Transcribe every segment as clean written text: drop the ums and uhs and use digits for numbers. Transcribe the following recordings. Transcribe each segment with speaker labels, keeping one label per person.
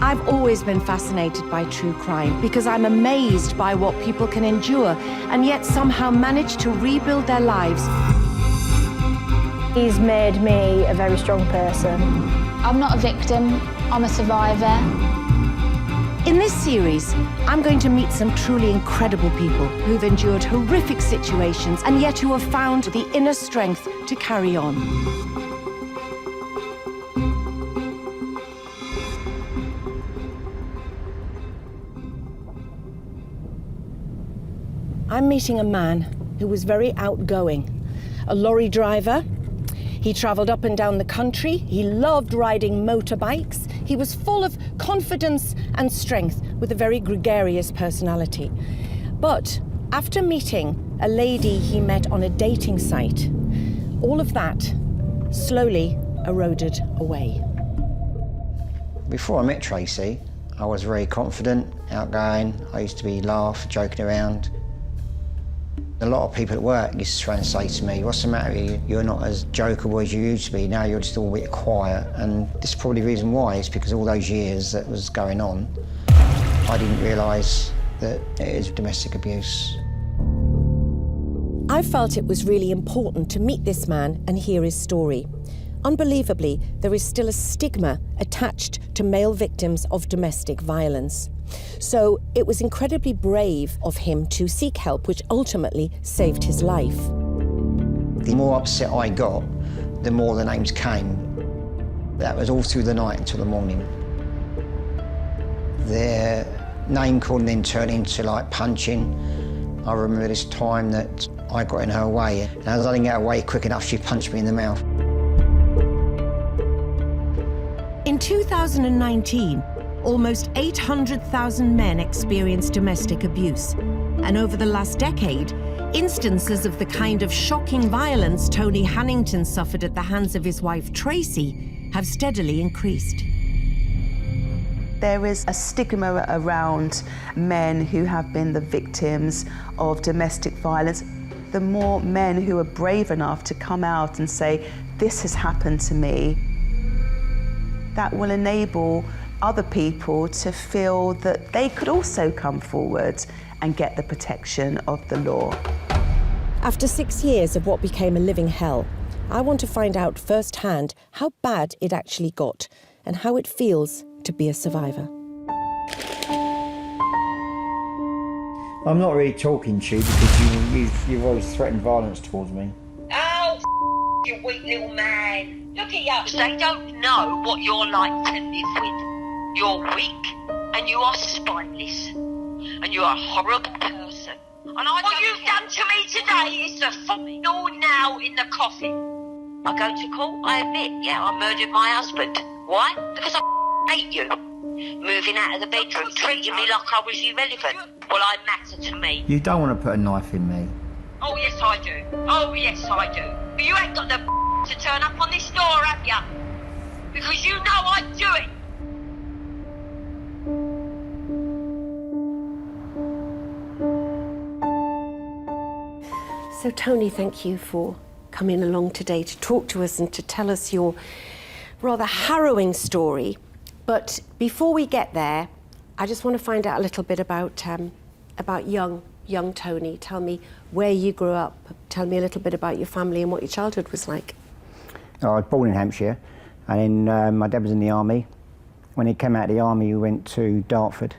Speaker 1: I've always been fascinated by true crime because I'm amazed by what people can endure and yet somehow manage to rebuild their lives.
Speaker 2: He's made me a very strong person.
Speaker 3: I'm not a victim, I'm a survivor.
Speaker 1: In this series, I'm going to meet some truly incredible people who've endured horrific situations and yet who have found the inner strength to carry on. I'm meeting a man who was very outgoing, a lorry driver. He travelled up and down the country. He loved riding motorbikes. He was full of confidence and strength with a very gregarious personality. But after meeting a lady he met on a dating site, all of that slowly eroded away.
Speaker 4: Before I met Tracy, I was very confident, outgoing. I used to be joking around. A lot of people at work used to try and say to me, what's the matter with you? You're not as jokeable as you used to be. Now you're just all a bit quiet. And this is probably the reason why. It's because all those years that was going on, I didn't realise that it is domestic abuse.
Speaker 1: I felt it was really important to meet this man and hear his story. Unbelievably, there is still a stigma attached to male victims of domestic violence. So it was incredibly brave of him to seek help, which ultimately saved his life.
Speaker 4: The more upset I got, the more the names came. That was all through the night until the morning. Their name calling then turned into like punching. I remember this time that I got in her way, and as I didn't get away quick enough, she punched me in the mouth.
Speaker 1: In 2019, almost 800,000 men experienced domestic abuse. And over the last decade, instances of the kind of shocking violence Tony Hannington suffered at the hands of his wife, Tracy, have steadily increased.
Speaker 5: There is a stigma around men who have been the victims of domestic violence. The more men who are brave enough to come out and say, this has happened to me, that will enable other people to feel that they could also come forward and get the protection of the law.
Speaker 1: After 6 years of what became a living hell, I want to find out firsthand how bad it actually got and how it feels to be a survivor.
Speaker 4: I'm not really talking to you because you've always threatened violence towards me.
Speaker 6: Oh, you weak little man. Look at you. They don't know what you're like to live with. You're weak and you are spineless and you're a horrible person. And what you've done to me today is the final nail in the coffin. I go to court, I admit, yeah, I murdered my husband. Why? Because I hate you. Moving out of the bedroom, treating me like I was irrelevant. Well, I matter to me.
Speaker 4: You don't want to put a knife in me.
Speaker 6: Oh, yes, I do. Oh, yes, I do. But you ain't got the to turn up on this door, have ya? Because you know I'd do it.
Speaker 1: So, Tony, thank you for coming along today to talk to us and to tell us your rather harrowing story. But before we get there, I just want to find out a little bit about young Tony. Tell me where you grew up. Tell me a little bit about your family and what your childhood was like.
Speaker 4: I was born in Hampshire, and then my dad was in the army. When he came out of the army, we went to Dartford,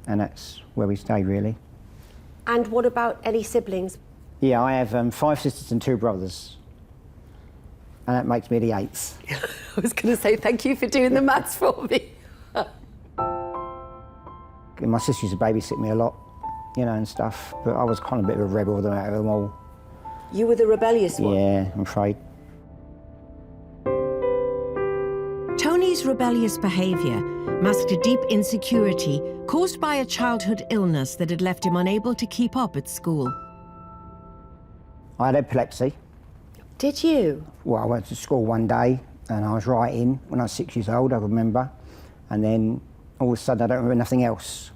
Speaker 4: and that's where we stayed, really.
Speaker 1: And what about any siblings?
Speaker 4: Yeah, I have 5 sisters and 2 brothers, and that makes me the 8th.
Speaker 1: I was going to say thank you for doing the maths for me.
Speaker 4: My sister used to babysit me a lot, you know, and stuff, but I was kind of a bit of a rebel out of them all.
Speaker 1: You were the rebellious one?
Speaker 4: Yeah, I'm afraid.
Speaker 1: Tony's rebellious behaviour masked a deep insecurity caused by a childhood illness that had left him unable to keep up at school.
Speaker 4: I had epilepsy.
Speaker 1: Did you?
Speaker 4: Well, I went to school one day and I was writing when I was 6 years old, I remember, and then all of a sudden I don't remember nothing else.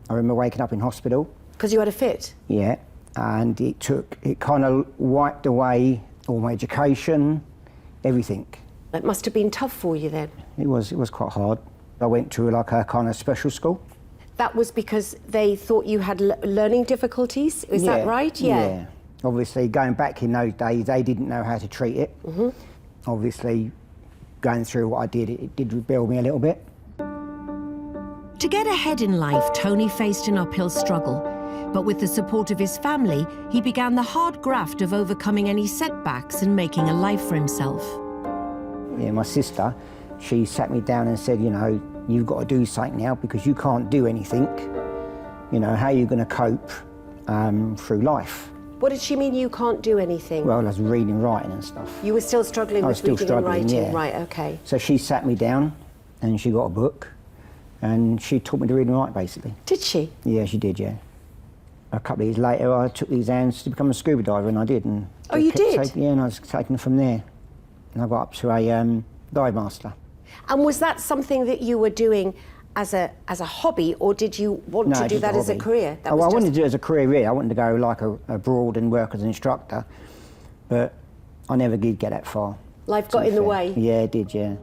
Speaker 4: I remember waking up in hospital.
Speaker 1: Because you had a fit?
Speaker 4: Yeah, and it kind of wiped away all my education, everything.
Speaker 1: It must have been tough for you then.
Speaker 4: It was quite hard. I went to like a kind of special school.
Speaker 1: That was because they thought you had learning difficulties, is that right?
Speaker 4: Yeah. Obviously, going back in those days, they didn't know how to treat it. Obviously, going through what I did, it did rebuild me a little bit.
Speaker 1: To get ahead in life, Tony faced an uphill struggle. But with the support of his family, he began the hard graft of overcoming any setbacks and making a life for himself.
Speaker 4: Yeah, my sister, she sat me down and said, you know, you've got to do something now because you can't do anything. You know, how are you going to cope through life?
Speaker 1: What did she mean you can't do anything?
Speaker 4: Well, I was reading and writing and stuff.
Speaker 1: You were still struggling with reading and writing?
Speaker 4: Yeah.
Speaker 1: Right, okay.
Speaker 4: So she sat me down and she got a book and she taught me to read and write, basically.
Speaker 1: Did she?
Speaker 4: Yeah, she did, yeah. A couple of years later, I took the exams to become a scuba diver, and I did. And
Speaker 1: oh, you did?
Speaker 4: Yeah, and I was taken from there. And I got up to a dive master.
Speaker 1: And was that something that you were doing as a hobby, or did you want to do that as a career?
Speaker 4: I wanted to do it as a career, really. I wanted to go like abroad and work as an instructor, but I never did get that far.
Speaker 1: Life got in the way?
Speaker 4: Yeah, it did, yeah.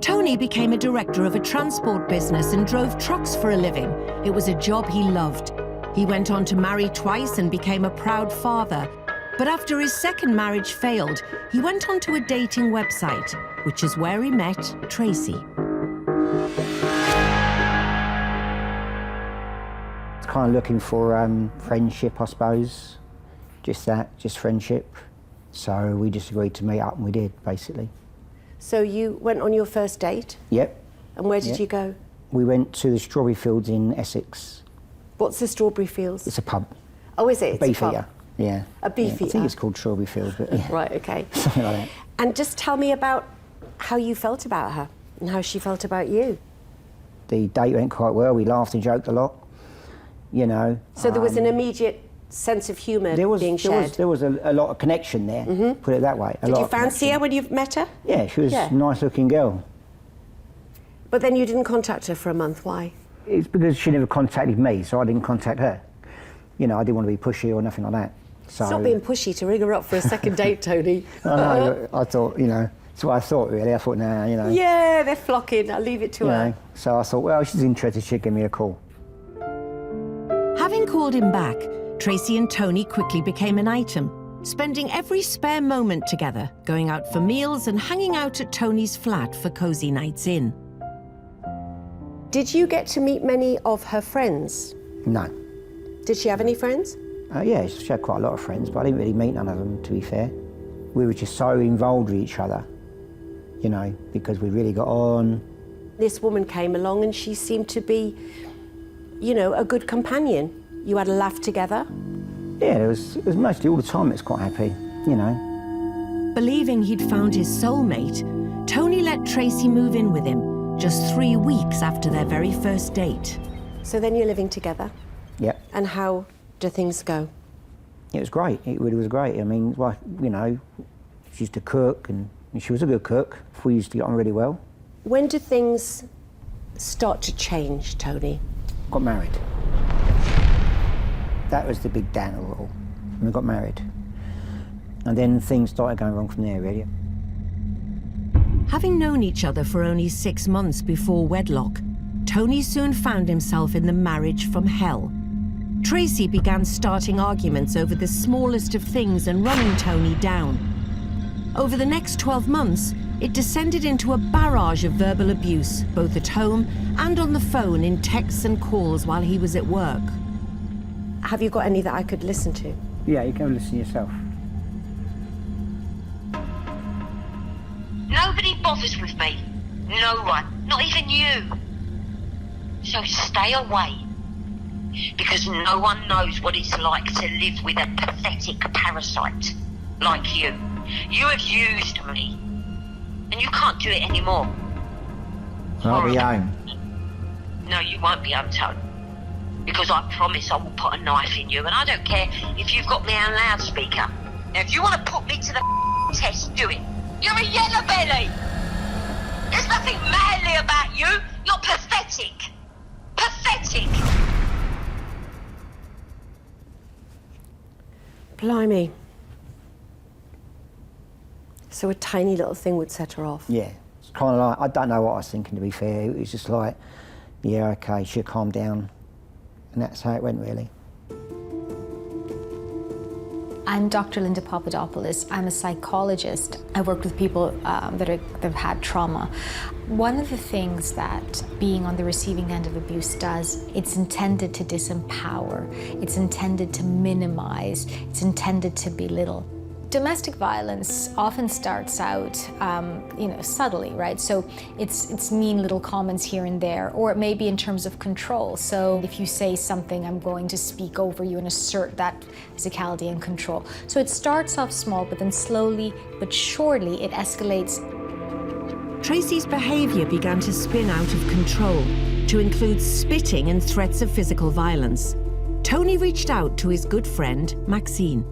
Speaker 1: Tony became a director of a transport business and drove trucks for a living. It was a job he loved. He went on to marry twice and became a proud father. But after his second marriage failed, he went on to a dating website, which is where he met Tracy.
Speaker 4: Kind of looking for friendship, I suppose. Just friendship. So we just agreed to meet up, and we did, basically.
Speaker 1: So you went on your first date?
Speaker 4: Yep.
Speaker 1: And where did you go?
Speaker 4: We went to the Strawberry Fields in Essex.
Speaker 1: What's the Strawberry Fields?
Speaker 4: It's a pub.
Speaker 1: Oh, is it?
Speaker 4: It's a beefeater. Yeah.
Speaker 1: A beefeater?
Speaker 4: I think it's called Strawberry Fields, but yeah.
Speaker 1: Right, okay.
Speaker 4: Something like that.
Speaker 1: And just tell me about how you felt about her and how she felt about you.
Speaker 4: The date went quite well. We laughed and joked a lot, you know.
Speaker 1: So there was an immediate sense of humour being shared?
Speaker 4: There was a lot of connection there, put it that way.
Speaker 1: Did you fancy her when you met her?
Speaker 4: Yeah, she was a nice-looking girl.
Speaker 1: But then you didn't contact her for a month. Why?
Speaker 4: It's because she never contacted me, so I didn't contact her. You know, I didn't want to be pushy or nothing like that. So,
Speaker 1: it's not being pushy to ring her up for a second date, Tony.
Speaker 4: I know, I thought, you know, that's what I thought, really. I thought, nah, you know.
Speaker 1: Yeah, they're flocking. I'll leave it to her.
Speaker 4: Know, so I thought, well, she's interested, she'd give me a call.
Speaker 1: Having called him back, Tracy and Tony quickly became an item, spending every spare moment together, going out for meals and hanging out at Tony's flat for cosy nights in. Did you get to meet many of her friends?
Speaker 4: No.
Speaker 1: Did she have any friends?
Speaker 4: Yeah, she had quite a lot of friends, but I didn't really meet none of them, to be fair. We were just so involved with each other, you know, because we really got on.
Speaker 1: This woman came along and she seemed to be, you know, a good companion. You had a laugh together?
Speaker 4: Yeah, it was mostly all the time it was quite happy, you know. Believing
Speaker 1: he'd found his soulmate, Tony let Tracy move in with him just 3 weeks after their very first date. So then you're living together?
Speaker 4: Yep.
Speaker 1: And how do things go?
Speaker 4: It was great, it really was great. I mean, well, you know, she used to cook and she was a good cook. We used to get on really well.
Speaker 1: When do things start to change, Tony?
Speaker 4: Got married. That was the big downer of it all. And we got married. And then things started going wrong from there, really.
Speaker 1: Having known each other for only 6 months before wedlock, Tony soon found himself in the marriage from hell. Tracy began starting arguments over the smallest of things and running Tony down. Over the next 12 months, it descended into a barrage of verbal abuse, both at home and on the phone in texts and calls while he was at work. Have you got any that I could listen to?
Speaker 4: Yeah, you can listen yourself.
Speaker 6: Nobody bothers with me. No one. Not even you. So stay away. Because no one knows what it's like to live with a pathetic parasite like you. You have used me. And you can't do it anymore.
Speaker 4: I'll be home.
Speaker 6: No, you won't be home, Tony. Because I promise I will put a knife in you, and I don't care if you've got me on loudspeaker. Now, if you want to put me to the test, do it. You're a yellow belly. There's nothing manly about you. You're pathetic. Pathetic.
Speaker 1: Blimey. So a tiny little thing would set her off?
Speaker 4: Yeah, was kind of like, I don't know what I was thinking, to be fair. It was just like, yeah, okay, she'll calm down. And that's how it went, really.
Speaker 7: I'm Dr. Linda Papadopoulos. I'm a psychologist. I work with people that have had trauma. One of the things that being on the receiving end of abuse does, it's intended to disempower, it's intended to minimize, it's intended to belittle. Domestic violence often starts out, subtly, right? So it's mean little comments here and there, or it may be in terms of control. So if you say something, I'm going to speak over you and assert that physicality and control. So it starts off small, but then slowly but surely it escalates.
Speaker 1: Tracy's behaviour began to spin out of control, to include spitting and threats of physical violence. Tony reached out to his good friend, Maxine.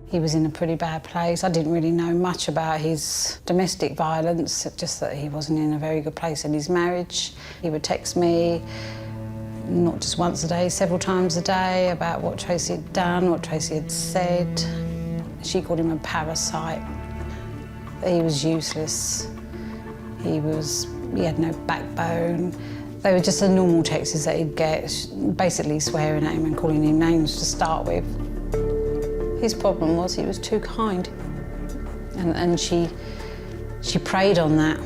Speaker 8: He was in a pretty bad place. I didn't really know much about his domestic violence, just that he wasn't in a very good place in his marriage. He would text me, not just once a day, several times a day, about what Tracy had done, what Tracy had said. She called him a parasite. He was useless. He had no backbone. They were just the normal texts that he'd get, basically swearing at him and calling him names to start with. His problem was he was too kind, and she preyed on that.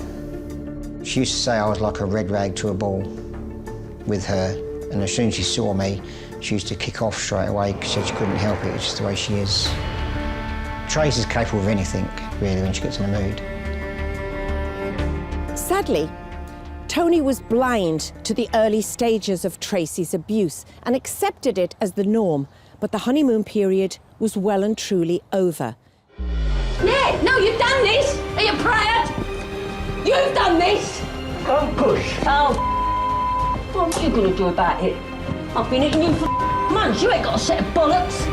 Speaker 4: She used to say I was like a red rag to a bull with her, and as soon as she saw me, she used to kick off straight away because she couldn't help it. It's just the way she is. Tracy's capable of anything, really, when she gets in the mood.
Speaker 1: Sadly, Tony was blind to the early stages of Tracy's abuse and accepted it as the norm, but the honeymoon period was well and truly over.
Speaker 6: Yeah, no, you've done this. Are you proud? You've done this.
Speaker 4: Don't push.
Speaker 6: Oh, what are you going to do about it? I've been hitting you for months. You ain't got a set of bollocks.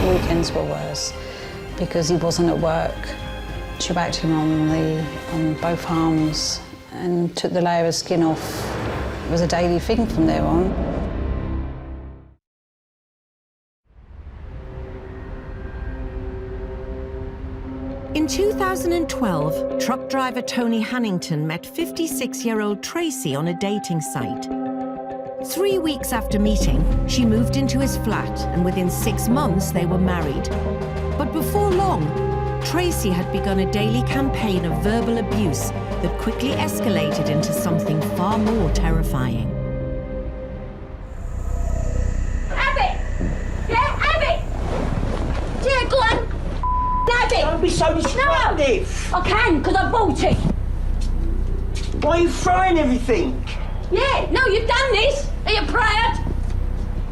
Speaker 8: Weekends were worse because he wasn't at work. She whacked him on both arms and took the layer of skin off. It was a daily thing from there on.
Speaker 1: In 2012, truck driver Tony Hannington met 56-year-old Tracy on a dating site. 3 weeks after meeting, she moved into his flat, and within 6 months they were married. But before long, Tracy had begun a daily campaign of verbal abuse that quickly escalated into something far more terrifying.
Speaker 6: Have it! Yeah, have it! Yeah, go on! Have it!
Speaker 9: Don't be so destructive!
Speaker 6: No, I can, because I bought it.
Speaker 9: Why are you throwing everything?
Speaker 6: Yeah, no, you've done this. Are you proud?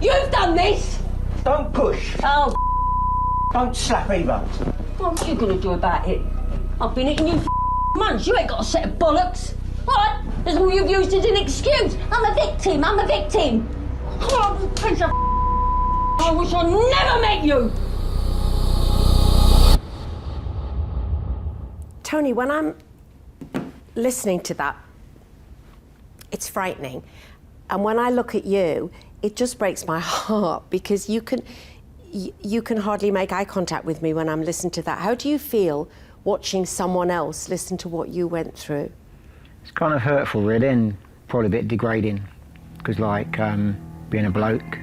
Speaker 6: You've done this.
Speaker 9: Don't push.
Speaker 6: Oh,
Speaker 9: Don't slap either.
Speaker 6: what are you going to do about it? I've been hitting you for months. You ain't got a set of bollocks. What? That's all you've used as an excuse. I'm a victim. Oh, piece of I wish I never met you.
Speaker 1: Tony, when I'm listening to that, it's frightening. And when I look at you, it just breaks my heart because you can hardly make eye contact with me when I'm listening to that. How do you feel watching someone else listen to what you went through?
Speaker 4: It's kind of hurtful, really, and probably a bit degrading, because, like, being a bloke.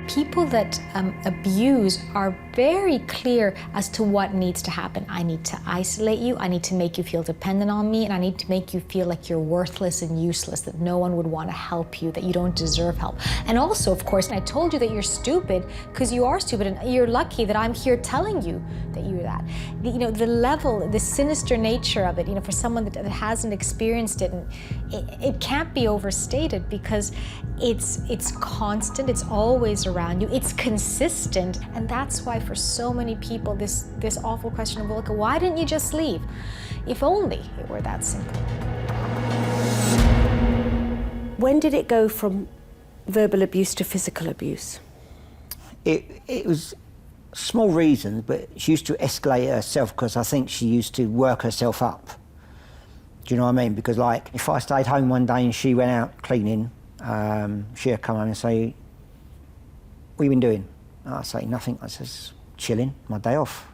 Speaker 7: People that abuse are very clear as to what needs to happen. I need to isolate you, I need to make you feel dependent on me, and I need to make you feel like you're worthless and useless, that no one would want to help you, that you don't deserve help. And also, of course, I told you that you're stupid because you are stupid, and you're lucky that I'm here telling you that you're that. You know, the level, the sinister nature of it, you know, for someone that hasn't experienced it, and it can't be overstated because it's constant, it's always around you, it's consistent, and that's why for so many people this awful question of, well, look, why didn't you just leave? If only it were that simple.
Speaker 1: When did it go from verbal abuse to physical abuse?
Speaker 4: It was small reasons, but she used to escalate herself because I think she used to work herself up. Do you know what I mean? Because, like, if I stayed home one day and she went out cleaning, she'd come home and say, "What have you been doing?" I'd say, "Nothing." I says, "Chilling, my day off."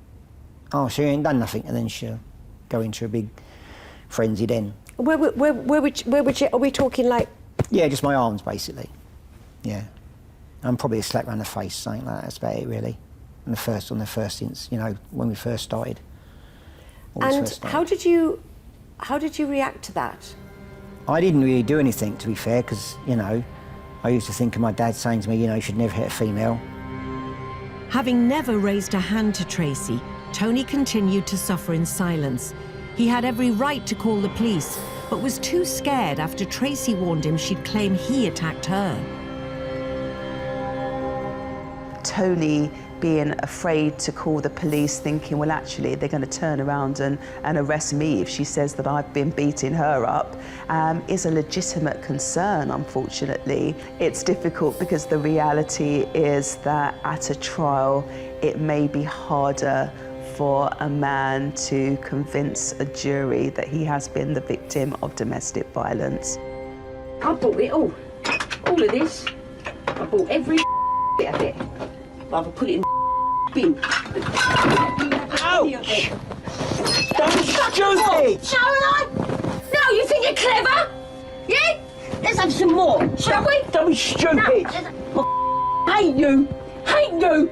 Speaker 4: "Oh, so you ain't done nothing?" And then she'll go into a big frenzy then.
Speaker 10: Where would you, are we talking like?
Speaker 4: Yeah, just my arms, basically. Yeah. And probably a slap around the face, something like that. That's about it, really. On the first instance, you know, when we first started.
Speaker 10: And how did you react to that?
Speaker 4: I didn't really do anything, to be fair, because, you know, I used to think of my dad saying to me, you know, you should never hit a female.
Speaker 1: Having never raised a hand to Tracy, Tony continued to suffer in silence. He had every right to call the police, but was too scared after Tracy warned him she'd claim he attacked her.
Speaker 5: Tony being afraid to call the police, thinking, well, actually, they're going to turn around and arrest me if she says that I've been beating her up, is a legitimate concern, unfortunately. It's difficult because the reality is that at a trial, it may be harder for a man to convince a jury that he has been the victim of domestic violence.
Speaker 9: I bought it all of this. I bought every bit of it. I've put it in the bin. Ouch! Don't stupid!
Speaker 6: Sharon, No, you think you're clever? Yeah? Let's have some more, shall we?
Speaker 9: Don't be stupid! Hate you! Hate you!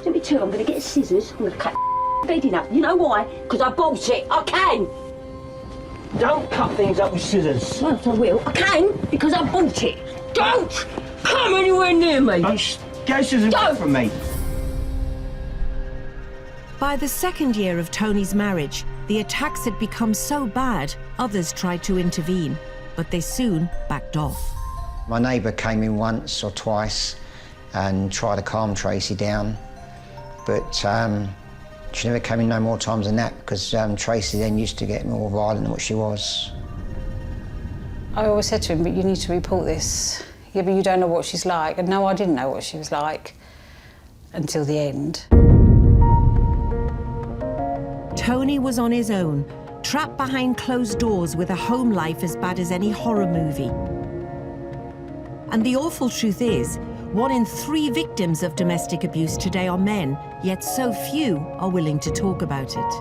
Speaker 9: Let me tell you, I'm going to get scissors. I'm going to cut bedding up. You know why? Because I bought it. I can. Don't cut things up with scissors. Well, I will. I can because I bought it. Don't come anywhere near me. Get scissors away from me.
Speaker 1: By the second year of Tony's marriage, the attacks had become so bad, others tried to intervene, but they soon backed off.
Speaker 4: My neighbour came in once or twice and tried to calm Tracy down, but she never came in no more times than that because Tracy then used to get more violent than what she was.
Speaker 8: I always said to him, but you need to report this. Yeah, but you don't know what she's like. And no, I didn't know what she was like until the end.
Speaker 1: Tony was on his own, trapped behind closed doors with a home life as bad as any horror movie. And the awful truth is, 1 in 3 victims of domestic abuse today are men, yet so few are willing to talk about it.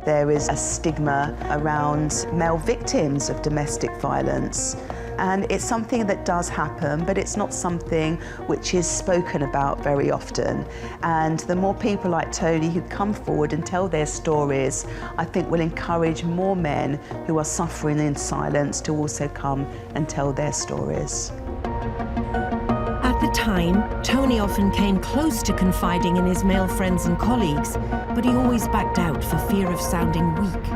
Speaker 5: There is a stigma around male victims of domestic violence. And it's something that does happen, but it's not something which is spoken about very often. And the more people like Tony who come forward and tell their stories, I think will encourage more men who are suffering in silence to also come and tell their stories.
Speaker 1: At the time, Tony often came close to confiding in his male friends and colleagues, but he always backed out for fear of sounding weak.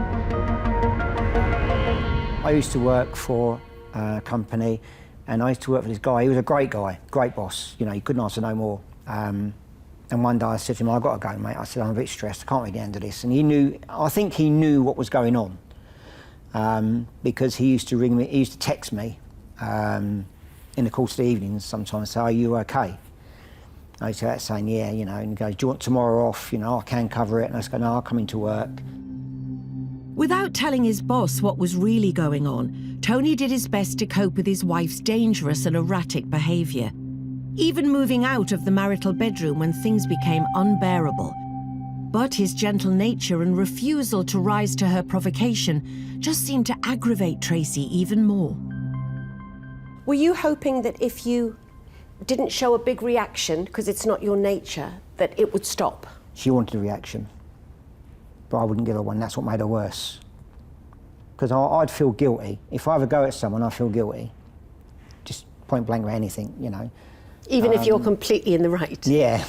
Speaker 4: I used to work for a company, and I used to work for this guy. He was a great guy, great boss. You know, he couldn't ask for no more. And one day I said to him, I've got to go, mate. I said, I'm a bit stressed, I can't really handle this. And he knew, I think he knew what was going on, because he used to ring me, he used to text me in the course of the evenings sometimes, say, are you okay? I used to start saying, yeah, you know, and he goes, do you want tomorrow off? You know, I can cover it. And I was going, no, I'll come into work.
Speaker 1: Without telling his boss what was really going on, Tony did his best to cope with his wife's dangerous and erratic behaviour, even moving out of the marital bedroom when things became unbearable. But his gentle nature and refusal to rise to her provocation just seemed to aggravate Tracy even more.
Speaker 10: Were you hoping that if you didn't show a big reaction, because it's not your nature, that it would stop?
Speaker 4: She wanted a reaction, but I wouldn't give her one. That's what made her worse. Because I'd feel guilty. If I ever go at someone, I feel guilty. Just point blank about anything, you know.
Speaker 10: Even if you're completely in the right?
Speaker 4: Yeah,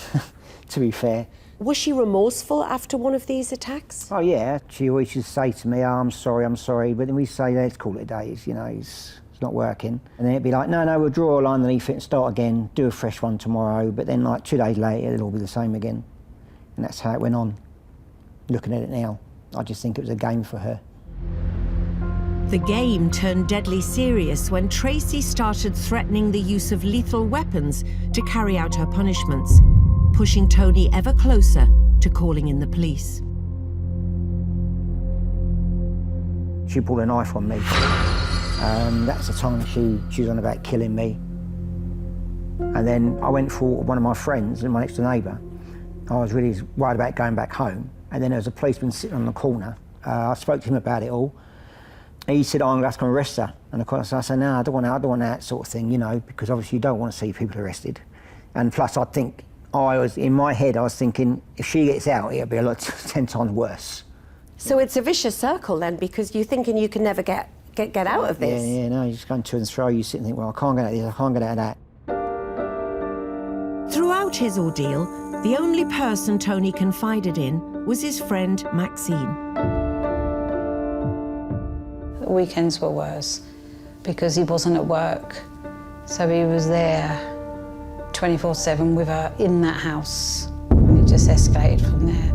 Speaker 4: to be fair.
Speaker 10: Was she remorseful after one of these attacks?
Speaker 4: Oh yeah, she always used to say to me, oh, I'm sorry, but then we say, let's call it days, you know, it's not working. And then it'd be like, no, we'll draw a line underneath it and start again, do a fresh one tomorrow, but then like 2 days later, it'll all be the same again. And that's how it went on. Looking at it now, I just think it was a game for her.
Speaker 1: The game turned deadly serious when Tracy started threatening the use of lethal weapons to carry out her punishments, pushing Tony ever closer to calling in the police.
Speaker 4: She pulled a knife on me. That's the time she was on about killing me. And then I went for one of my friends and my next door neighbour, I was really worried about going back home. And then there was a policeman sitting on the corner. I spoke to him about it all. He said, I'm going to arrest her. And of course I said, no, I don't want that sort of thing, you know, because obviously you don't want to see people arrested. And plus in my head, I was thinking, if she gets out, it'll be 10 times worse.
Speaker 10: So it's a vicious circle then, because you're thinking you can never get out of this.
Speaker 4: Yeah, no, you just go to and fro, you sit and think, well, I can't get out of this, I can't get out of that.
Speaker 1: Throughout his ordeal, the only person Tony confided in was his friend Maxine.
Speaker 8: The weekends were worse because he wasn't at work, so he was there 24/7 with her in that house. And it just escalated from there.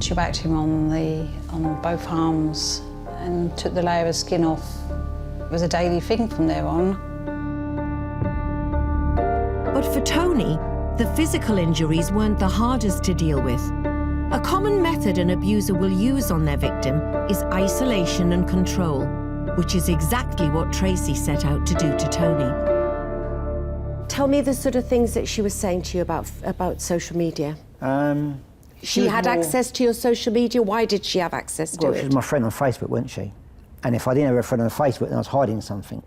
Speaker 8: She whacked him on both arms and took the layer of skin off. It was a daily thing from there on.
Speaker 1: But for Tony, the physical injuries weren't the hardest to deal with. A common method an abuser will use on their victim is isolation and control, which is exactly what Tracy set out to do to Tony.
Speaker 10: Tell me the sort of things that she was saying to you about social media. She had access to your social media. Why did she have access to it?
Speaker 4: She was my friend on Facebook, wasn't she? And if I didn't have a friend on Facebook, then I was hiding something.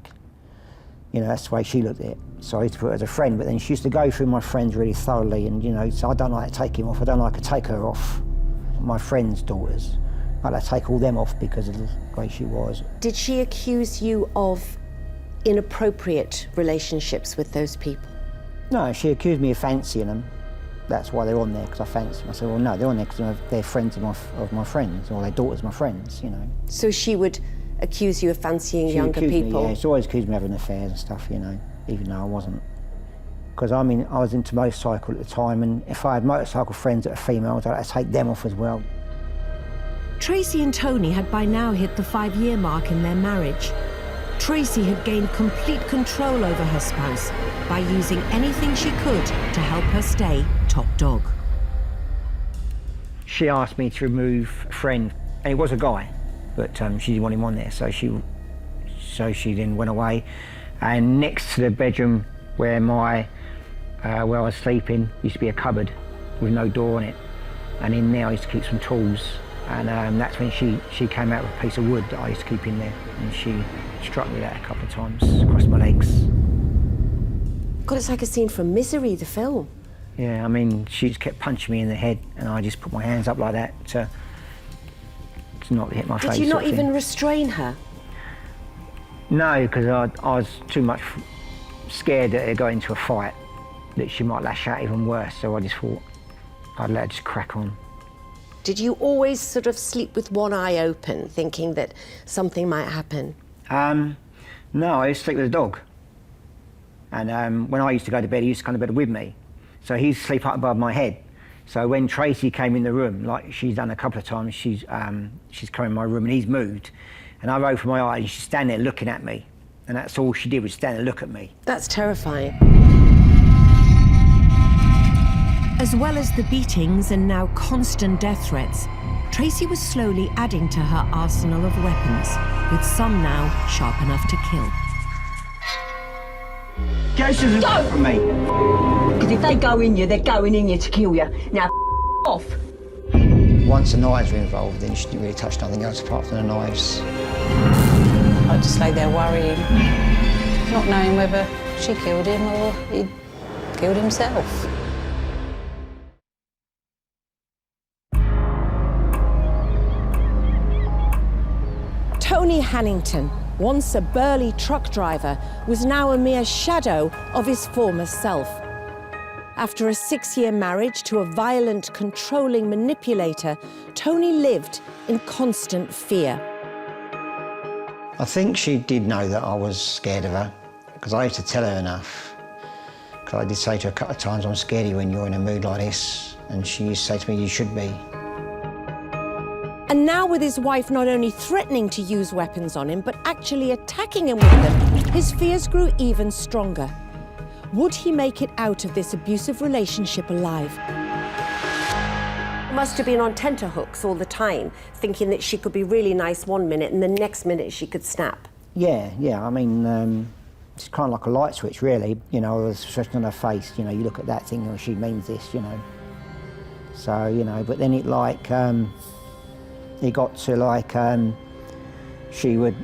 Speaker 4: You know, that's the way she looked at it. So I used to put her as a friend, but then she used to go through my friends really thoroughly, and, you know, so I don't like to take him off. I don't like to take her off. My friends' daughters, I like to take all them off because of the way she was.
Speaker 10: Did she accuse you of inappropriate relationships with those people?
Speaker 4: No, she accused me of fancying them. That's why they're on there, because I fancy them. I said, well, no, they're on there because they're friends of my friends, or their daughters of my friends, you know.
Speaker 10: So she would accuse you of fancying younger people?
Speaker 4: Yeah, she always accused me of having affairs and stuff, you know, even though I wasn't. Because, I mean, I was into motorcycle at the time, and if I had motorcycle friends that are females, I'd take them off as well.
Speaker 1: Tracy and Tony had by now hit the 5-year mark in their marriage. Tracy had gained complete control over her spouse by using anything she could to help her stay top dog.
Speaker 4: She asked me to remove a friend, and it was a guy, but she didn't want him on there, so she then went away. And next to the bedroom where where I was sleeping used to be a cupboard with no door on it, and in there I used to keep some tools. And that's when she came out with a piece of wood that I used to keep in there, and she struck me that a couple of times across my legs.
Speaker 10: God, it's like a scene from Misery, the film.
Speaker 4: Yeah, I mean, she just kept punching me in the head, and I just put my hands up like that to not hit my face.
Speaker 10: Did you not even restrain her?
Speaker 4: No, because I was too much scared that it got into a fight, that she might lash out even worse, so I just thought I'd let her just crack on.
Speaker 10: Did you always sort of sleep with one eye open, thinking that something might happen?
Speaker 4: No, I used to sleep with a dog. And when I used to go to bed, he used to come to bed with me. So he used to sleep up above my head. So when Tracy came in the room, like she's done a couple of times, she's come in my room and he's moved. And I opened my eyes and she's standing there looking at me. And that's all she did, was stand and look at me.
Speaker 10: That's terrifying.
Speaker 1: As well as the beatings and now constant death threats, Tracy was slowly adding to her arsenal of weapons, with some now sharp enough to kill.
Speaker 4: Get scissors from me!
Speaker 9: Because if they go in you, they're going in you to kill you. Now, off.
Speaker 4: Once the knives were involved, then she didn't really touch nothing else apart from the knives.
Speaker 8: I just lay there worrying, not knowing whether she killed him or he killed himself.
Speaker 1: Tony Hannington, once a burly truck driver, was now a mere shadow of his former self. After a 6-year marriage to a violent, controlling manipulator, Tony lived in constant fear.
Speaker 4: I think she did know that I was scared of her, because I used to tell her enough. Because I did say to her a couple of times, I'm scared of you when you're in a mood like this. And she used to say to me, you should be.
Speaker 1: And now with his wife not only threatening to use weapons on him, but actually attacking him with them, his fears grew even stronger. Would he make it out of this abusive relationship alive?
Speaker 10: Must have been on tenterhooks all the time, thinking that she could be really nice one minute and the next minute she could snap.
Speaker 4: Yeah, I mean, it's kind of like a light switch, really. You know, the expression on her face, you know, you look at that thing, oh, she means this, you know. So, you know, but then it got to she would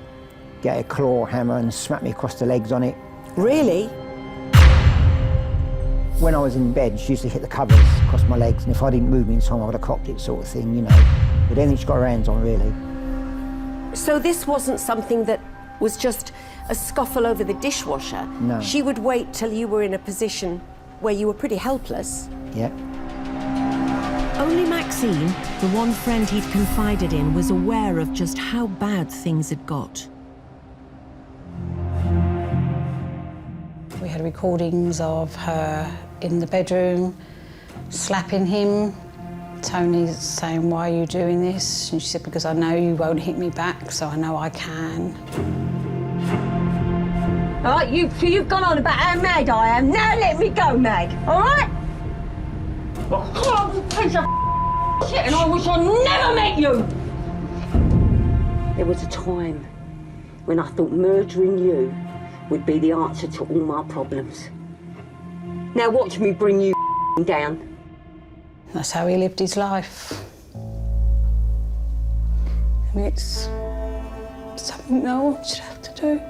Speaker 4: get a claw hammer and smack me across the legs on it.
Speaker 10: Really?
Speaker 4: When I was in bed, she used to hit the covers across my legs, and if I didn't move me in time, I would have copped it, sort of thing, you know. But anything she got her hands on, really.
Speaker 10: So this wasn't something that was just a scuffle over the dishwasher?
Speaker 4: No.
Speaker 10: She would wait till you were in a position where you were pretty helpless?
Speaker 4: Yeah.
Speaker 1: Only Maxine, the one friend he'd confided in, was aware of just how bad things had got.
Speaker 8: We had recordings of her in the bedroom, slapping him. Tony's saying, "Why are you doing this?" And she said, "Because I know you won't hit me back, so I know I can."
Speaker 9: All right, you've gone on about how mad I am. Now let me go mad, all right? Well, I'm a piece of shit and I wish I never met you. There was a time when I thought murdering you would be the answer to all my problems. Now watch me bring you down.
Speaker 8: That's how he lived his life. And it's something no one should have to do.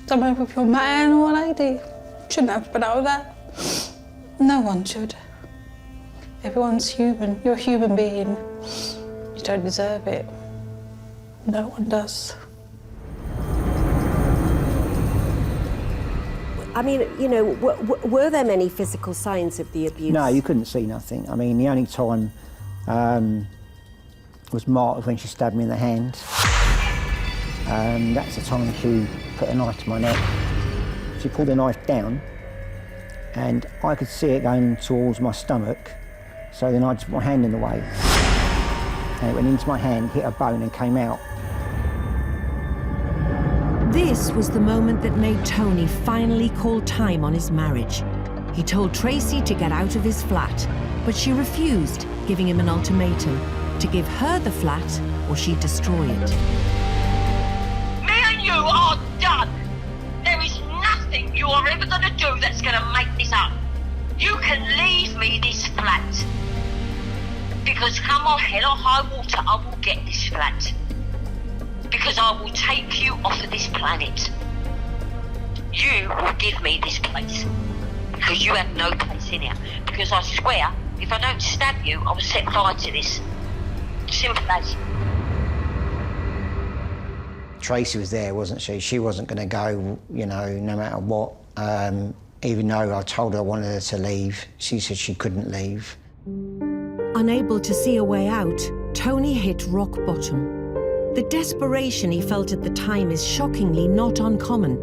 Speaker 8: Don't matter if you're a man or a lady. Shouldn't have to know that. No one should. Everyone's human. You're a human being. You don't deserve it. No one does.
Speaker 10: I mean, you know, were there many physical signs of the abuse?
Speaker 4: No, you couldn't see nothing. I mean, the only time was marked when she stabbed me in the hand. That's the time she put a knife to my neck. She pulled the knife down and I could see it going towards my stomach, so then I just put my hand in the way. And it went into my hand, hit a bone and came out.
Speaker 1: This was the moment that made Tony finally call time on his marriage. He told Tracy to get out of his flat, but she refused, giving him an ultimatum to give her the flat or she'd destroy it.
Speaker 6: Me and you are done. There is nothing you are ever going to do that's going to make this up. You can leave me this flat. Because come on, hell or high water, I will get this flat. Because I will take you off of this planet. You will give me this place. Because you have no place in here. Because I swear, if I don't stab you, I will set fire to this. Simple as.
Speaker 4: Tracy was there, wasn't she? She wasn't going to go, you know, no matter what. Even though I told her I wanted her to leave, she said she couldn't leave.
Speaker 1: Unable to see a way out, Tony hit rock bottom. The desperation he felt at the time is shockingly not uncommon.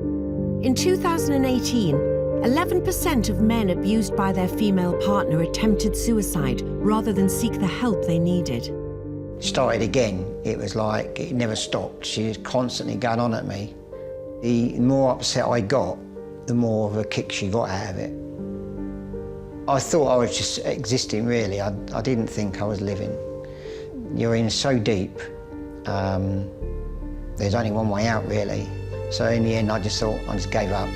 Speaker 1: In 2018, 11% of men abused by their female partner attempted suicide rather than seek the help they needed.
Speaker 4: Started again, it was like it never stopped. She was constantly going on at me. The more upset I got, the more of a kick she got out of it. I thought I was just existing, really. I didn't think I was living. You're in so deep. There's only one way out, really. So in the end, I just thought, I just gave up.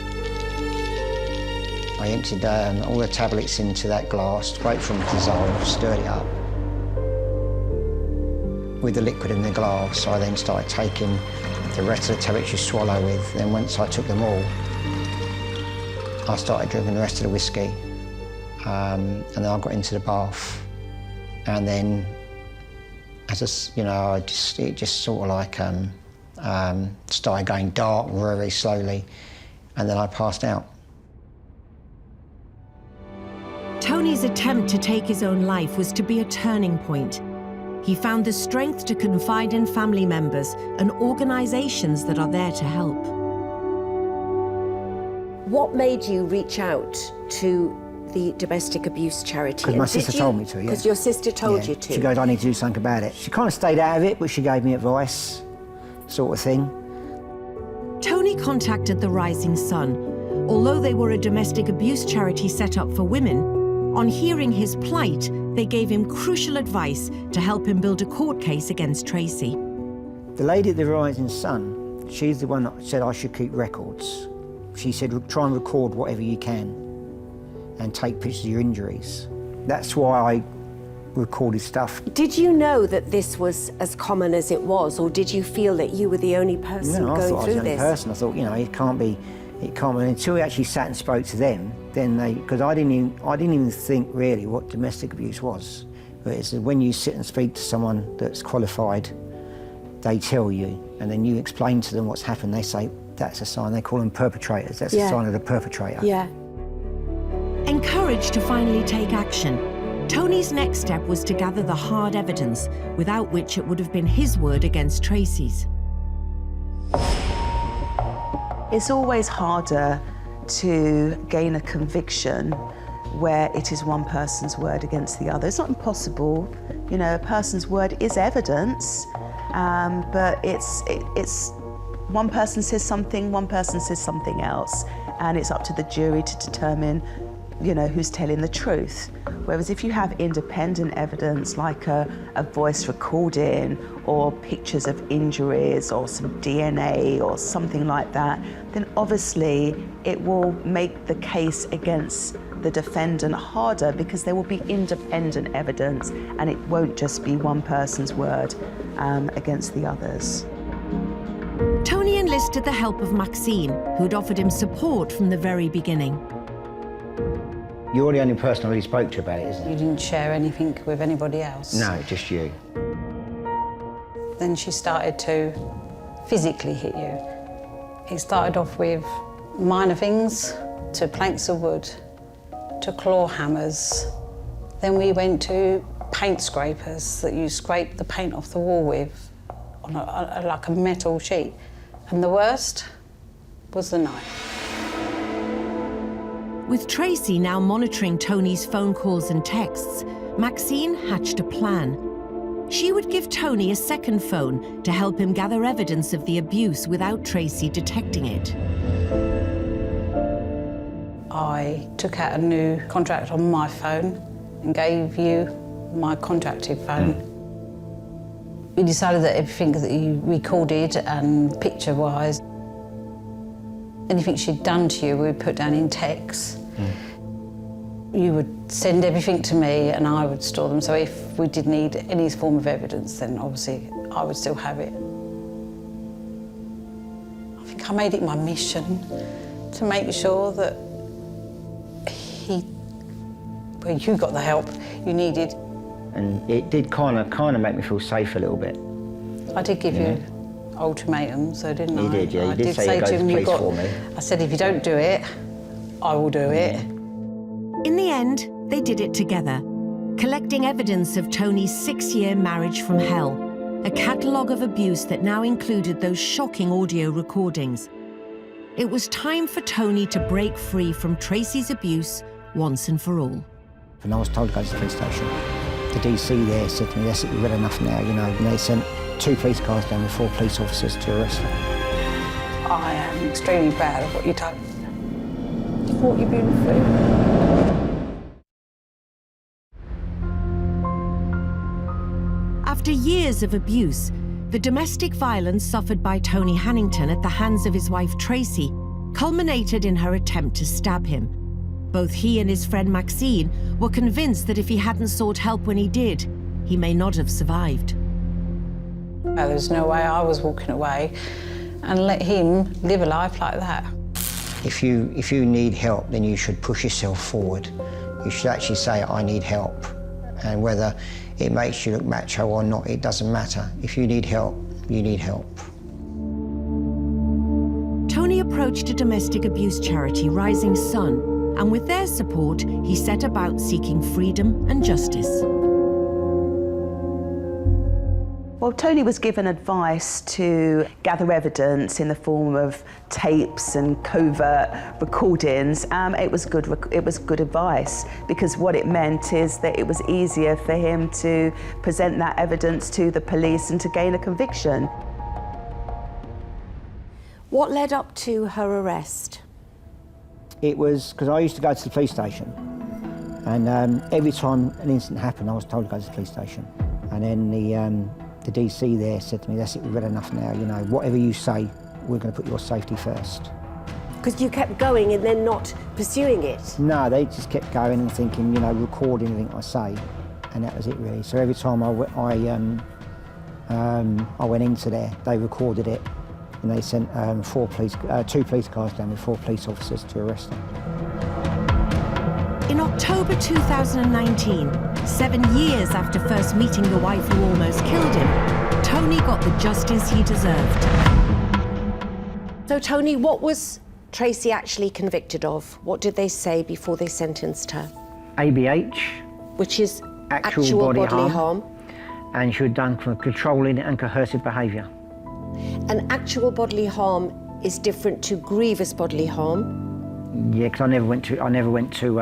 Speaker 4: I emptied all the tablets into that glass, wait for them to dissolve, stirred it up. With the liquid in the glass, I then started taking the rest of the tablets you swallow with. Then once I took them all, I started drinking the rest of the whiskey. And then I got into the bath. And then, it just sort of like started going dark very slowly, and then I passed out.
Speaker 1: Tony's attempt to take his own life was to be a turning point. He found the strength to confide in family members and organisations that are there to help.
Speaker 10: What made you reach out to the domestic abuse charity?
Speaker 4: Because my sister told me to, yeah.
Speaker 10: Because your sister told you to?
Speaker 4: She goes, I need to do something about it. She kind of stayed out of it, but she gave me advice, sort of thing.
Speaker 1: Tony contacted the Rising Sun. Although they were a domestic abuse charity set up for women, on hearing his plight, they gave him crucial advice to help him build a court case against Tracy.
Speaker 4: The lady at the Rising Sun, she's the one that said I should keep records. She said, try and record whatever you can and take pictures of your injuries. That's why I recorded stuff.
Speaker 10: Did you know that this was as common as it was, or did you feel that you were the only person
Speaker 4: No, I
Speaker 10: going
Speaker 4: thought I was
Speaker 10: through
Speaker 4: the only
Speaker 10: this?
Speaker 4: person. I thought, you know, it can't be until we actually sat and spoke to them. Then because I didn't even think really what domestic abuse was. But it's when you sit and speak to someone that's qualified, they tell you, and then you explain to them what's happened. They say that's a sign. They call them perpetrators. That's a sign of the perpetrator.
Speaker 10: Yeah.
Speaker 1: Encouraged to finally take action, Tony's next step was to gather the hard evidence, without which it would have been his word against Tracy's.
Speaker 5: It's always harder to gain a conviction where it is one person's word against the other. It's not impossible, you know, a person's word is evidence, but it's one person says something, one person says something else, and it's up to the jury to determine, you know, who's telling the truth. Whereas if you have independent evidence like a voice recording or pictures of injuries or some DNA or something like that, then obviously it will make the case against the defendant harder because there will be independent evidence and it won't just be one person's word against the others.
Speaker 1: Tony enlisted the help of Maxine, who'd offered him support from the very beginning.
Speaker 4: You're the only person I really spoke to about it, isn't it?
Speaker 8: You didn't share anything with anybody else?
Speaker 4: No, just you.
Speaker 8: Then she started to physically hit you. It started off with minor things, to planks of wood, to claw hammers. Then we went to paint scrapers that you scrape the paint off the wall with, on like a metal sheet. And the worst was the knife.
Speaker 1: With Tracy now monitoring Tony's phone calls and texts, Maxine hatched a plan. She would give Tony a second phone to help him gather evidence of the abuse without Tracy detecting it.
Speaker 8: I took out a new contract on my phone and gave you my contracted phone. We decided that everything that you recorded and picture-wise, anything she'd done to you, we would put down in text. You would send everything to me and I would store them, so if we did need any form of evidence, then obviously I would still have it. I think I made it my mission to make sure that you got the help you needed.
Speaker 4: And it did kind of make me feel safe a little bit.
Speaker 8: I did give you ultimatums, so didn't I?
Speaker 4: You did, yeah. You
Speaker 8: I
Speaker 4: did say you'd go to the police for me.
Speaker 8: I said, if you don't do it, I will do it.
Speaker 1: In the end, they did it together, collecting evidence of Tony's 6-year marriage from hell, a catalogue of abuse that now included those shocking audio recordings. It was time for Tony to break free from Tracy's abuse once and for all.
Speaker 4: And I was told to go to the police station. The DC there said to me, that's it, we've read enough now, you know. And they sent 2 police cars down with 4 police officers to arrest her.
Speaker 8: I am extremely proud of what you've done. I thought you'd been free.
Speaker 1: After years of abuse, the domestic violence suffered by Tony Hannington at the hands of his wife Tracy culminated in her attempt to stab him. Both he and his friend Maxine were convinced that if he hadn't sought help when he did, he may not have survived.
Speaker 8: There's no way I was walking away and let him live a life like that.
Speaker 4: If you need help, then you should push yourself forward. You should actually say, I need help. And whether it makes you look macho or not, it doesn't matter. If you need help, you need help.
Speaker 1: Tony approached a domestic abuse charity, Rising Sun, and with their support, he set about seeking freedom and justice.
Speaker 5: Well, Tony was given advice to gather evidence in the form of tapes and covert recordings. It was good advice, because what it meant is that it was easier for him to present that evidence to the police and to gain a conviction.
Speaker 10: What led up to her arrest?
Speaker 4: It was because I used to go to the police station, and every time an incident happened, I was told to go to the police station. And then the DC there said to me, that's it, we've read enough now, you know, whatever you say, we're going to put your safety first.
Speaker 10: Because you kept going and then not pursuing it.
Speaker 4: No, they just kept going and thinking, you know, record anything I say, and that was it really. So every time I went into there, they recorded it, and they sent 2 police cars down with 4 police officers to arrest him.
Speaker 1: In October 2019, 7 years after first meeting the wife who almost killed him, Tony got the justice he deserved.
Speaker 10: So, Tony, what was Tracy actually convicted of? What did they say before they sentenced her?
Speaker 4: ABH.
Speaker 10: Which is
Speaker 4: actual bodily
Speaker 10: harm.
Speaker 4: And she was done for controlling and coercive behaviour.
Speaker 10: And actual bodily harm is different to grievous bodily harm.
Speaker 4: Yeah, because I never went to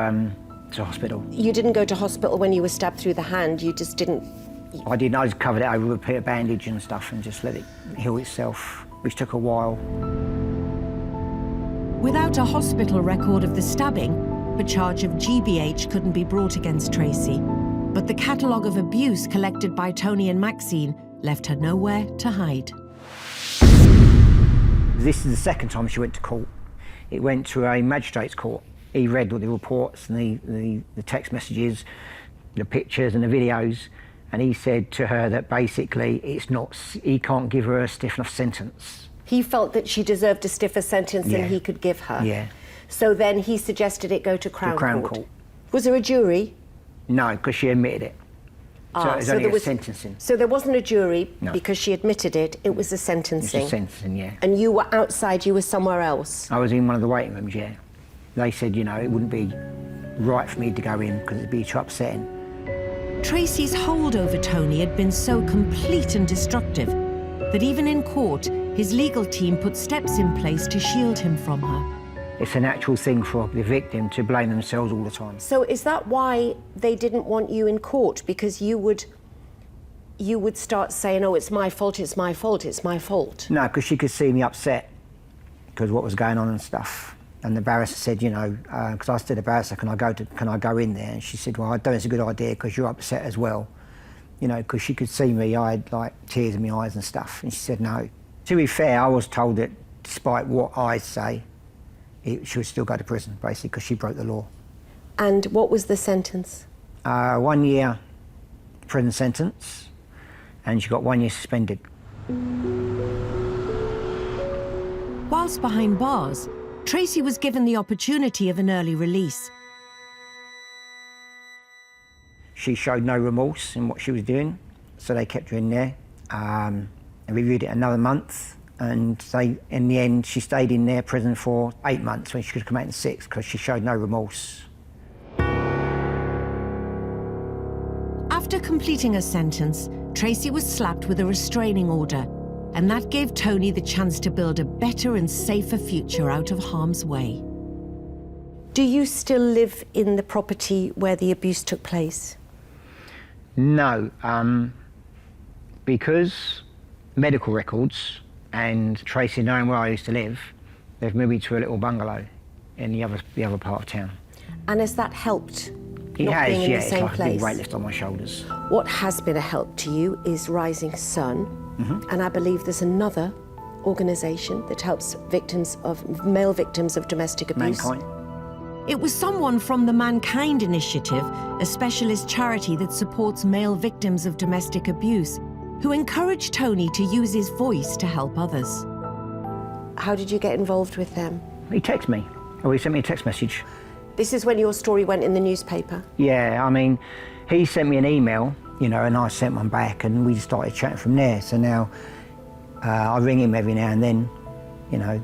Speaker 4: hospital.
Speaker 10: You didn't go to hospital when you were stabbed through the hand. You just didn't.
Speaker 4: I didn't. I just covered it over with a bandage and stuff, and just let it heal itself, which took a while.
Speaker 1: Without a hospital record of the stabbing, a charge of GBH couldn't be brought against Tracy. But the catalogue of abuse collected by Tony and Maxine left her nowhere to hide.
Speaker 4: This is the second time she went to court. It went to a magistrate's court. He read all the reports and the text messages, the pictures and the videos, and he said to her that basically he can't give her a stiff enough sentence.
Speaker 10: He felt that she deserved a stiffer sentence than he could give her.
Speaker 4: Yeah.
Speaker 10: So then he suggested it go to Crown Court. Was there a jury?
Speaker 4: No, because she admitted it. So it was only a sentencing.
Speaker 10: So there wasn't a jury because she admitted it. It was a sentencing.
Speaker 4: It was a sentencing, yeah.
Speaker 10: And you were outside. You were somewhere else.
Speaker 4: I was in one of the waiting rooms, yeah. They said, you know, it wouldn't be right for me to go in because it'd be too upsetting.
Speaker 1: Tracy's hold over Tony had been so complete and destructive that even in court, his legal team put steps in place to shield him from her.
Speaker 4: It's a natural thing for the victim to blame themselves all the time.
Speaker 10: So is that why they didn't want you in court? Because you would start saying, oh, it's my fault, it's my fault, it's my fault.
Speaker 4: No, because she could see me upset because what was going on and stuff. And the barrister said, you know, because I said to the barrister, can I go in there? And she said, well, I don't think it's a good idea because you're upset as well. You know, because she could see me, I had like tears in my eyes and stuff. And she said no. To be fair, I was told that despite what I say, she would still go to prison, basically, because she broke the law.
Speaker 10: And what was the sentence?
Speaker 4: 1 year prison sentence, and she got 1 year suspended.
Speaker 1: Whilst behind bars, Tracy was given the opportunity of an early release.
Speaker 4: She showed no remorse in what she was doing, so they kept her in there. And reviewed it another month. And in the end, she stayed in their prison for 8 months when she could have come out in 6 because she showed no remorse.
Speaker 1: After completing a sentence, Tracy was slapped with a restraining order, and that gave Tony the chance to build a better and safer future out of harm's way.
Speaker 10: Do you still live in the property where the abuse took place?
Speaker 4: No, because medical records and Tracy knowing where I used to live, they've moved me to a little bungalow in the other part of town.
Speaker 10: And has that helped?
Speaker 4: It has,
Speaker 10: being in
Speaker 4: yeah.
Speaker 10: the
Speaker 4: It's
Speaker 10: same
Speaker 4: like
Speaker 10: place?
Speaker 4: a big weight lift on my shoulders.
Speaker 10: What has been a help to you is Rising Sun, and I believe there's another organisation that helps male victims of domestic abuse.
Speaker 4: Mankind.
Speaker 1: It was someone from the Mankind Initiative, a specialist charity that supports male victims of domestic abuse, who encouraged Tony to use his voice to help others.
Speaker 10: How did you get involved with them?
Speaker 4: He texted me, or he sent me a text message.
Speaker 10: This is when your story went in the newspaper?
Speaker 4: Yeah, I mean, he sent me an email, you know, and I sent one back, and we started chatting from there. So now I ring him every now and then, you know,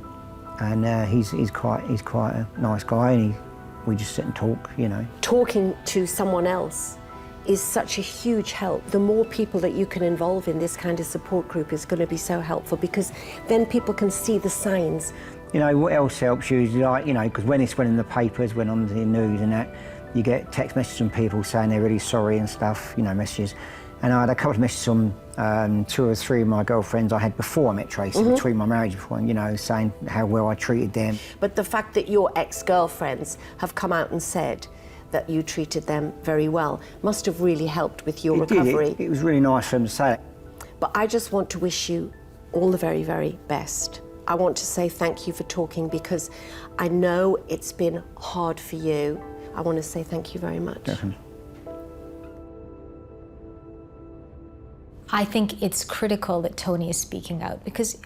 Speaker 4: and he's quite a nice guy, and we just sit and talk, you know.
Speaker 10: Talking to someone else is such a huge help. The more people that you can involve in this kind of support group is going to be so helpful, because then people can see the signs.
Speaker 4: You know, what else helps you is, like, you know, because when it's went in the papers, went on the news and that, you get text messages from people saying they're really sorry and stuff, you know, messages. And I had a couple of messages from 2 or 3 of my girlfriends I had before I met Tracy, between my marriage before, you know, saying how well I treated them.
Speaker 10: But the fact that your ex-girlfriends have come out and said that you treated them very well must have really helped with your recovery.
Speaker 4: It was really nice for them to say it.
Speaker 10: But I just want to wish you all the very, very best. I want to say thank you for talking, because I know it's been hard for you. I want to say thank you very much.
Speaker 4: Definitely.
Speaker 7: I think it's critical that Tony is speaking out, because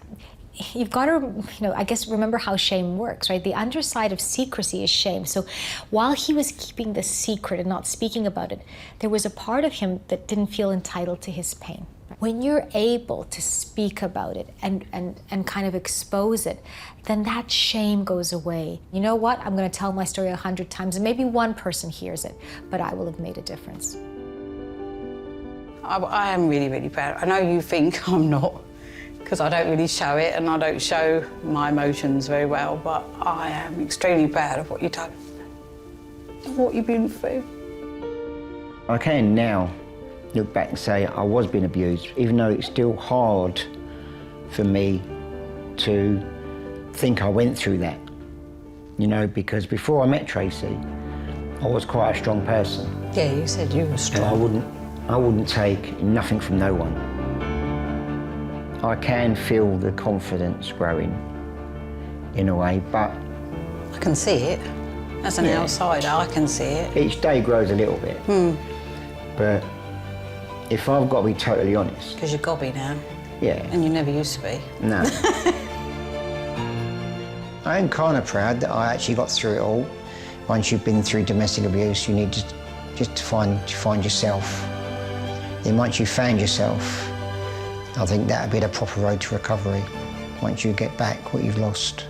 Speaker 7: you've got to, I guess, remember how shame works, right? The underside of secrecy is shame. So while he was keeping the secret and not speaking about it, there was a part of him that didn't feel entitled to his pain. When you're able to speak about it and kind of expose it, then that shame goes away. You know what? I'm going to tell my story 100 times, and maybe one person hears it, but I will have made a difference.
Speaker 8: I am really, really bad. I know you think I'm not, because I don't really show it and I don't show my emotions very well, but I am extremely bad at what you've done and what you've been through.
Speaker 4: I can now look back and say I was being abused, even though it's still hard for me to think I went through that. Because before I met Tracy, I was quite a strong person.
Speaker 8: Yeah, you said you were strong.
Speaker 4: And I wouldn't take nothing from no one. I can feel the confidence growing in a way, but...
Speaker 8: I can see it. As an outsider, I can see it.
Speaker 4: Each day grows a little bit. But if I've got to be totally honest...
Speaker 8: Because you're gobby now.
Speaker 4: Yeah.
Speaker 8: And you never used to be.
Speaker 4: No. I am kind of proud that I actually got through it all. Once you've been through domestic abuse, you need to just find yourself. Then once you've found yourself, I think that'll be the proper road to recovery, once you get back what you've lost.